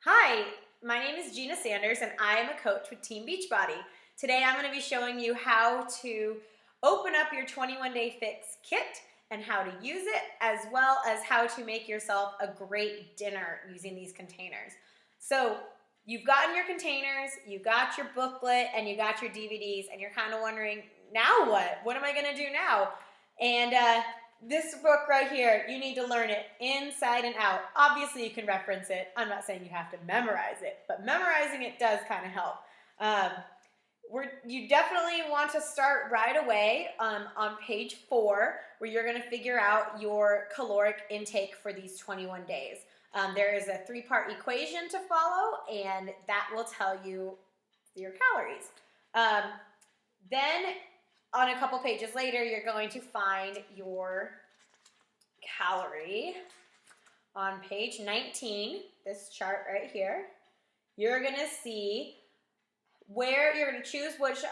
Hi, my name is Gina Sanders and I am a coach with Team Beachbody. Today I'm going to be showing you how to open up your 21-day Fix Kit and how to use it, as well as how to make yourself a great dinner using these containers. So you've gotten your containers, you got your booklet, and you got your DVDs, and you're kind of wondering, now what? What am I going to do now? And this book right here, you need to learn it inside and out. Obviously, you can reference it. I'm not saying you have to memorize it, but memorizing it does kind of help. You definitely want to start right away on page 4, where you're going to figure out your caloric intake for these 21 days. There is a 3-part equation to follow, and that will tell you your calories. Then on a couple pages later, you're going to find your calorie on page 19, this chart right here. You're going to see where you're going to choose which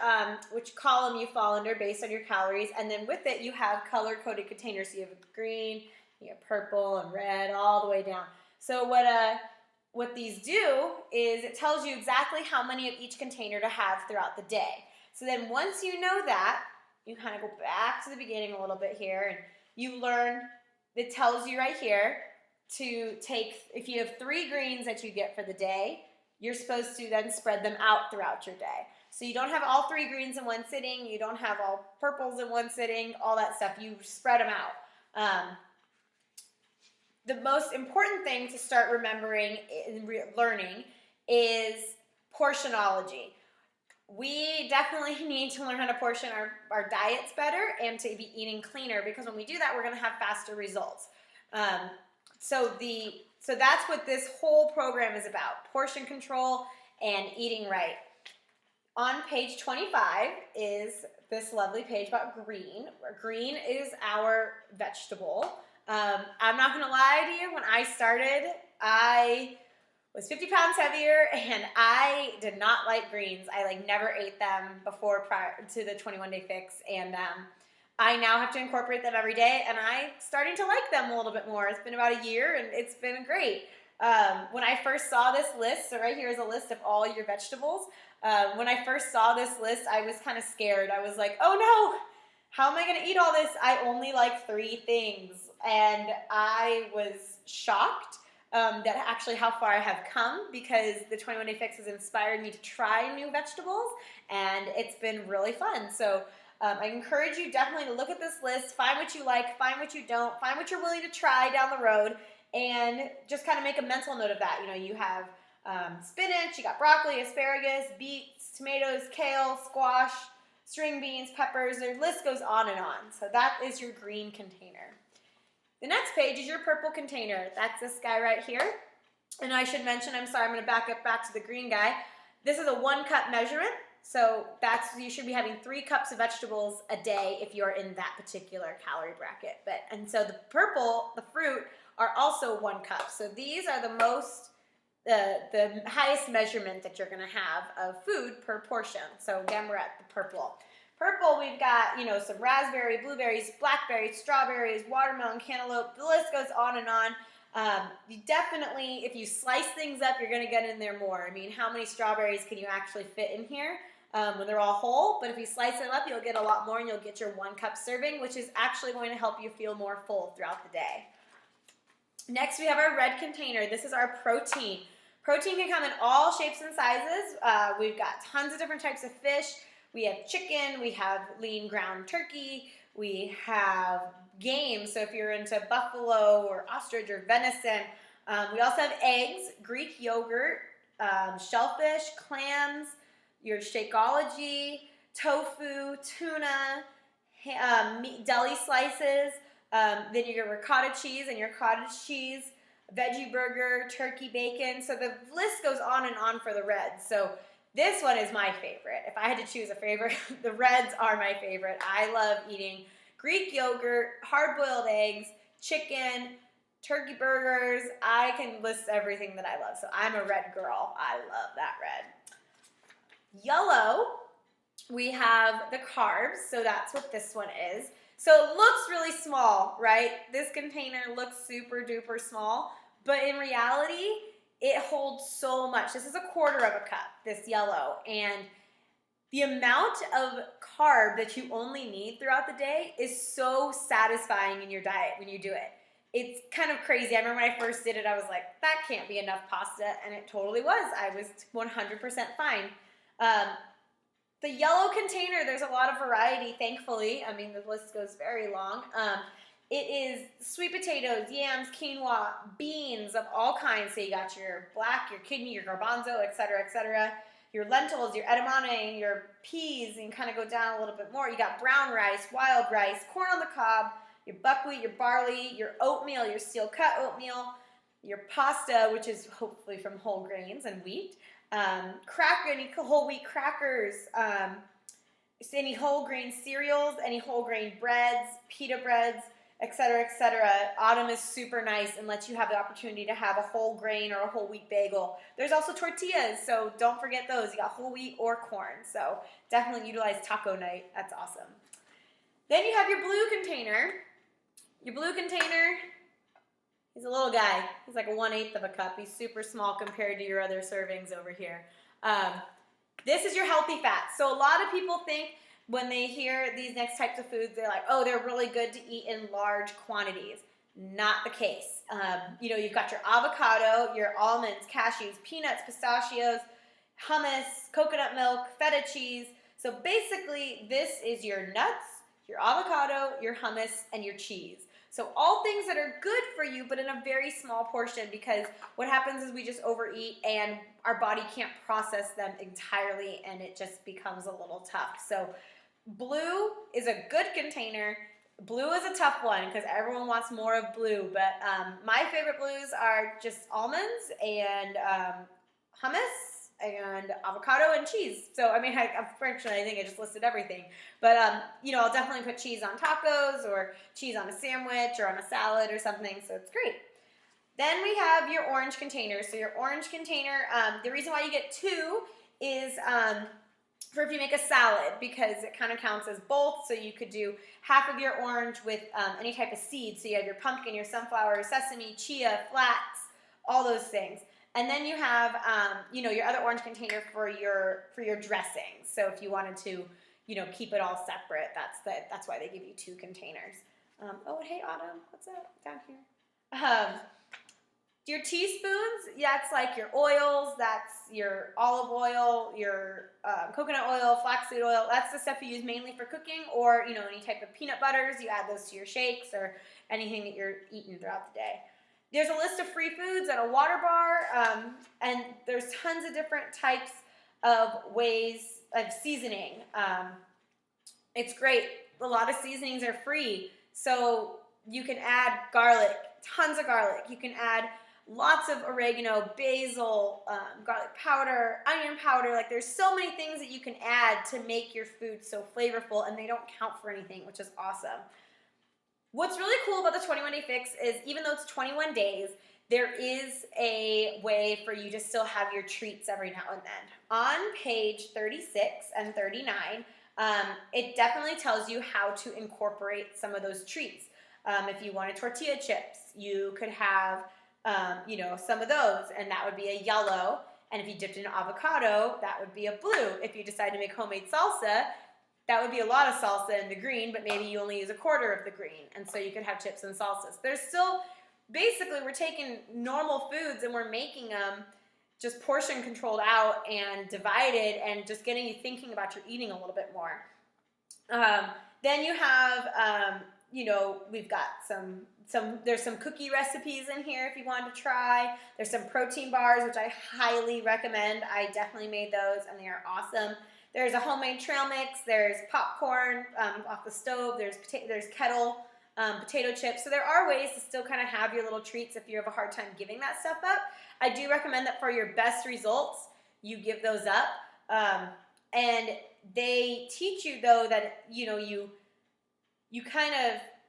column you fall under based on your calories, and then with it you have color-coded containers. So you have green, you have purple, and red all the way down. So what these do is it tells you exactly how many of each container to have throughout the day. So then once you know that, you kind of go back to the beginning a little bit here, and you learn, it tells you right here to take, if you have 3 greens that you get for the day, you're supposed to then spread them out throughout your day. So you don't have all 3 greens in one sitting, you don't have all purples in one sitting, all that stuff, you spread them out. The most important thing to start remembering and learning is portionology. We definitely need to learn how to portion our diets better and to be eating cleaner, because when we do that, we're going to have faster results. So that's what this whole program is about, portion control and eating right. On page 25 is this lovely page about green. Green is our vegetable. I'm not going to lie to you, when I started, I was 50 pounds heavier, and I did not like greens. I never ate them prior to the 21-day fix, and I now have to incorporate them every day, and I'm starting to like them a little bit more. It's been about a year, and it's been great. When I first saw this list, so right here is a list of all your vegetables. When I first saw this list, I was kind of scared. I was like, oh no, how am I going to eat all this? I only like 3 things, and I was shocked that actually how far I have come, because the 21-day fix has inspired me to try new vegetables, and it's been really fun. So I encourage you definitely to look at this list, find what you like, find what you don't, find what you're willing to try down the road, and just kind of make a mental note of that. You know, you have spinach, you got broccoli, asparagus, beets, tomatoes, kale, squash, string beans, peppers. The list goes on and on. So that is your green container. The next page is your purple container. That's this guy right here. And I should mention, I'm sorry, I'm going to back up back to the green guy. This is a 1-cup measurement. So you should be having 3 cups of vegetables a day if you're in that particular calorie bracket. And so the purple, the fruit, are also 1 cup. So these are the highest measurement that you're going to have of food per portion. So again, we're at the purple. Purple, we've got, some raspberry, blueberries, blackberries, strawberries, watermelon, cantaloupe. The list goes on and on. You definitely, if you slice things up, you're going to get in there more. I mean, how many strawberries can you actually fit in here when they're all whole? But if you slice them up, you'll get a lot more, and you'll get your 1-cup serving, which is actually going to help you feel more full throughout the day. Next, we have our red container. This is our protein. Protein can come in all shapes and sizes. We've got tons of different types of fish. We have chicken, we have lean ground turkey, we have game, so if you're into buffalo or ostrich or venison. We also have eggs, Greek yogurt, shellfish, clams, your Shakeology, tofu, tuna, deli slices, then your ricotta cheese and your cottage cheese, veggie burger, turkey bacon. So the list goes on and on for the reds. So this one is my favorite. If I had to choose a favorite, the reds are my favorite. I love eating Greek yogurt, hard-boiled eggs, chicken, turkey burgers. I can list everything that I love. So I'm a red girl. I love that red. Yellow, we have the carbs. So that's what this one is. So it looks really small, right? This container looks super duper small, but in reality, it holds so much. This is 1/4 of a cup, this yellow, and the amount of carb that you only need throughout the day is so satisfying in your diet when you do it. It's kind of crazy. I remember when I first did it, I was like, that can't be enough pasta, and it totally was. I was 100% fine. The yellow container, there's a lot of variety, thankfully. I mean, the list goes very long. It is sweet potatoes, yams, quinoa, beans of all kinds. So you got your black, your kidney, your garbanzo, etc., your lentils, your edamame, your peas, and kind of go down a little bit more. You got brown rice, wild rice, corn on the cob, your buckwheat, your barley, your oatmeal, your steel cut oatmeal, your pasta, which is hopefully from whole grains and wheat, any whole wheat crackers, any whole grain cereals, any whole grain breads, pita breads, etc., etc. Autumn is super nice and lets you have the opportunity to have a whole grain or a whole wheat bagel. There's also tortillas, so don't forget those. You got whole wheat or corn, so definitely utilize taco night. That's awesome. Then you have your blue container. Your blue container, he's a little guy. He's like 1/8 of a cup. He's super small compared to your other servings over here. This is your healthy fats. So a lot of people think when they hear these next types of foods, they're like, oh, they're really good to eat in large quantities. Not the case. You've got your avocado, your almonds, cashews, peanuts, pistachios, hummus, coconut milk, feta cheese. So basically, this is your nuts, your avocado, your hummus, and your cheese. So all things that are good for you, but in a very small portion, because what happens is we just overeat and our body can't process them entirely, and it just becomes a little tough. So blue is a good container. Blue is a tough one because everyone wants more of blue, but my favorite blues are just almonds and hummus and avocado and cheese. So, I mean, unfortunately, I think I just listed everything. But, I'll definitely put cheese on tacos or cheese on a sandwich or on a salad or something, so it's great. Then we have your orange container. So your orange container, the reason why you get 2 is for if you make a salad, because it kind of counts as both. So you could do half of your orange with any type of seed. So you have your pumpkin, your sunflower, sesame, chia, flax, all those things. And then you have, your other orange container for your dressing. So if you wanted to, keep it all separate, that's why they give you 2 containers. Oh, hey, Autumn, what's up down here? Your teaspoons, that's like your oils, that's your olive oil, your coconut oil, flaxseed oil. That's the stuff you use mainly for cooking, or, any type of peanut butters. You add those to your shakes or anything that you're eating throughout the day. There's a list of free foods at a water bar, and there's tons of different types of ways of seasoning. It's great. A lot of seasonings are free, so you can add garlic, tons of garlic. You can add lots of oregano, basil, garlic powder, onion powder. Like, there's so many things that you can add to make your food so flavorful, and they don't count for anything, which is awesome. What's really cool about the 21-Day Fix is even though it's 21 days, there is a way for you to still have your treats every now and then. On page 36 and 39, it definitely tells you how to incorporate some of those treats. If you wanted tortilla chips, you could have, some of those, and that would be a yellow. And if you dipped in avocado, that would be a blue. If you decide to make homemade salsa, that would be a lot of salsa in the green, but maybe you only use 1/4 of the green, and so you could have chips and salsas. There's still, basically, we're taking normal foods and we're making them just portion controlled out and divided and just getting you thinking about your eating a little bit more. Then you have, we've got there's some cookie recipes in here if you wanted to try. There's some protein bars, which I highly recommend. I definitely made those, and they are awesome. There's a homemade trail mix. There's popcorn off the stove. There's kettle potato chips. So there are ways to still kind of have your little treats if you have a hard time giving that stuff up. I do recommend that for your best results, you give those up. And they teach you, though, that,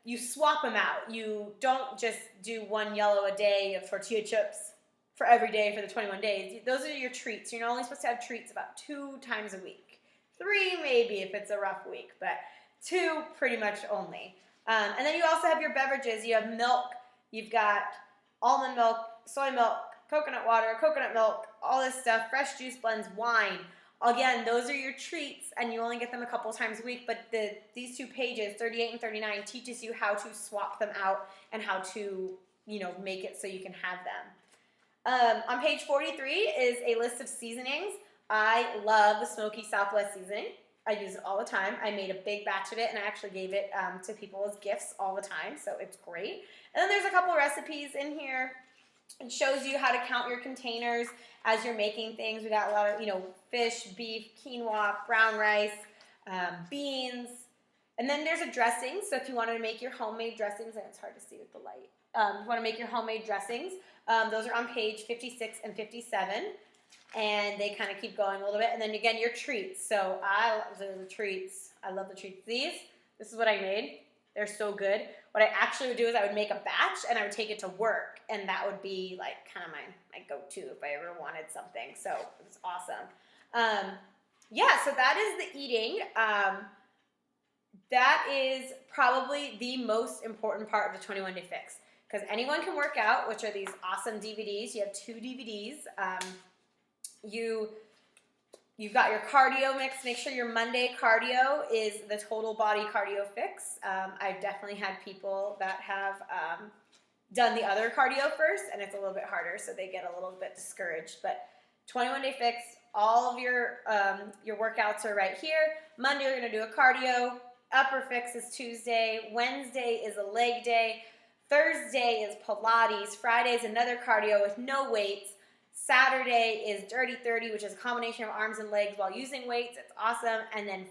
you swap them out. You don't just do one yellow a day of tortilla chips for every day for the 21 days. Those are your treats. You're only supposed to have treats about 2 times a week. 3 maybe if it's a rough week, but 2 pretty much only. And then you also have your beverages. You have milk. You've got almond milk, soy milk, coconut water, coconut milk, all this stuff, fresh juice blends, wine. Again, those are your treats, and you only get them a couple times a week, but these 2 pages, 38 and 39, teaches you how to swap them out and how to, make it so you can have them. On page 43 is a list of seasonings. I love the Smoky Southwest seasoning. I use it all the time. I made a big batch of it, and I actually gave it to people as gifts all the time, so it's great. And then there's a couple recipes in here. It shows you how to count your containers as you're making things. We got a lot of, fish, beef, quinoa, brown rice, beans. And then there's a dressing. So if you wanted to make your homemade dressings, and it's hard to see with the light. If you want to make your homemade dressings, those are on page 56 and 57. And they kind of keep going a little bit. And then again, your treats. So I love the treats. I love the treats. This is what I made. They're so good. What I actually would do is I would make a batch and I would take it to work, and that would be like kind of my go-to if I ever wanted something. So it was awesome. Yeah, so that is the eating. That is probably the most important part of the 21-Day Fix, because anyone can work out, which are these awesome DVDs. You have 2 DVDs. You've got your cardio mix. Make sure your Monday cardio is the total body cardio fix. I've definitely had people that have done the other cardio first, and it's a little bit harder, so they get a little bit discouraged. But 21-Day Fix, all of your workouts are right here. Monday, you're going to do a cardio. Upper Fix is Tuesday. Wednesday is a leg day. Thursday is Pilates. Friday is another cardio with no weights. Saturday is Dirty 30, which is a combination of arms and legs while using weights. It's awesome. And then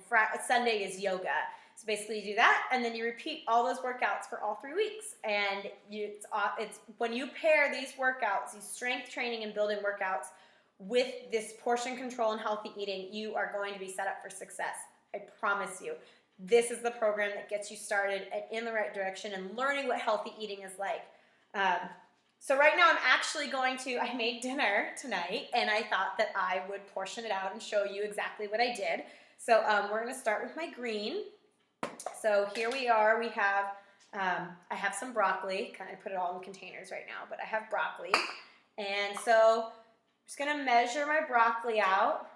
Sunday is yoga. So basically you do that, and then you repeat all those workouts for all 3 weeks. And it's when you pair these workouts, these strength training and building workouts, with this portion control and healthy eating, you are going to be set up for success. I promise you. This is the program that gets you started in the right direction and learning what healthy eating is like. So right now I'm actually I made dinner tonight, and I thought that I would portion it out and show you exactly what I did. So we're going to start with my green. So here we are. We have, I have some broccoli. Kind of put it all in containers right now, but I have broccoli. And so I'm just going to measure my broccoli out.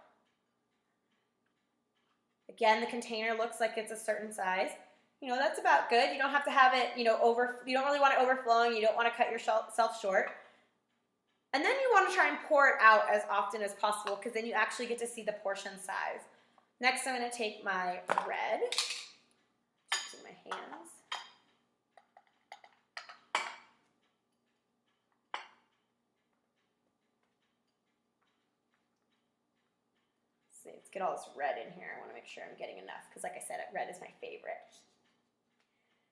Again, the container looks like it's a certain size. That's about good. You don't have to have it, you don't really want it overflowing. You don't want to cut yourself short. And then you want to try and pour it out as often as possible, because then you actually get to see the portion size. Next, I'm going to take my red, using my hands. Let's get all this red in here. I want to make sure I'm getting enough, because like I said, red is my favorite.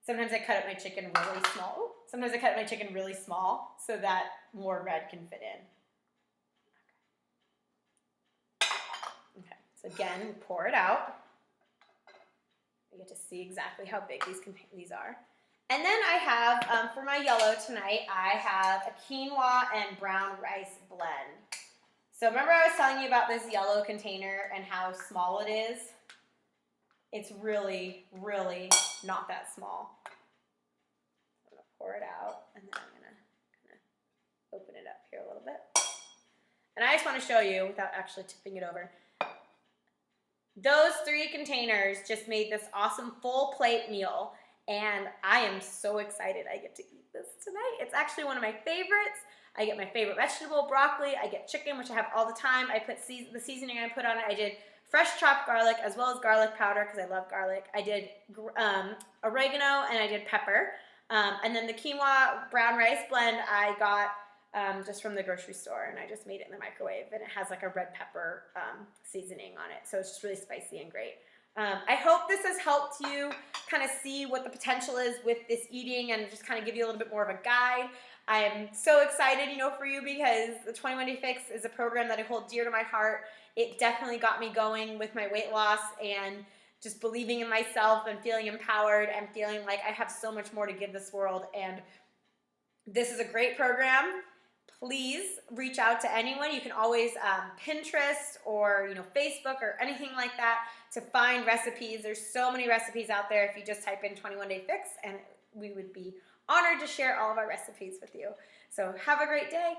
Sometimes I cut up my chicken really small. Sometimes I cut up my chicken really small so that more red can fit in. Okay, so again, we pour it out. You get to see exactly how big these are. And then I have, for my yellow tonight, I have a quinoa and brown rice blend. So remember I was telling you about this yellow container and how small it is? It's really, really not that small. I'm going to pour it out, and then I'm going to kind of open it up here a little bit. And I just want to show you, without actually tipping it over, those 3 containers just made this awesome full plate meal, and I am so excited I get to eat this tonight. It's actually one of my favorites. I get my favorite vegetable, broccoli. I get chicken, which I have all the time. I put the seasoning I put on it. I did fresh chopped garlic as well as garlic powder, because I love garlic. I did oregano, and I did pepper. And then the quinoa brown rice blend I got just from the grocery store, and I just made it in the microwave, and it has like a red pepper seasoning on it, so it's just really spicy and great. I hope this has helped you kind of see what the potential is with this eating, and just kind of give you a little bit more of a guide. I am so excited, for you, because the 21-Day Fix is a program that I hold dear to my heart. It definitely got me going with my weight loss and just believing in myself and feeling empowered and feeling like I have so much more to give this world. And this is a great program. Please reach out to anyone. You can always Pinterest or Facebook or anything like that to find recipes. There's so many recipes out there if you just type in 21-Day Fix, and we would be honored to share all of our recipes with you. So have a great day.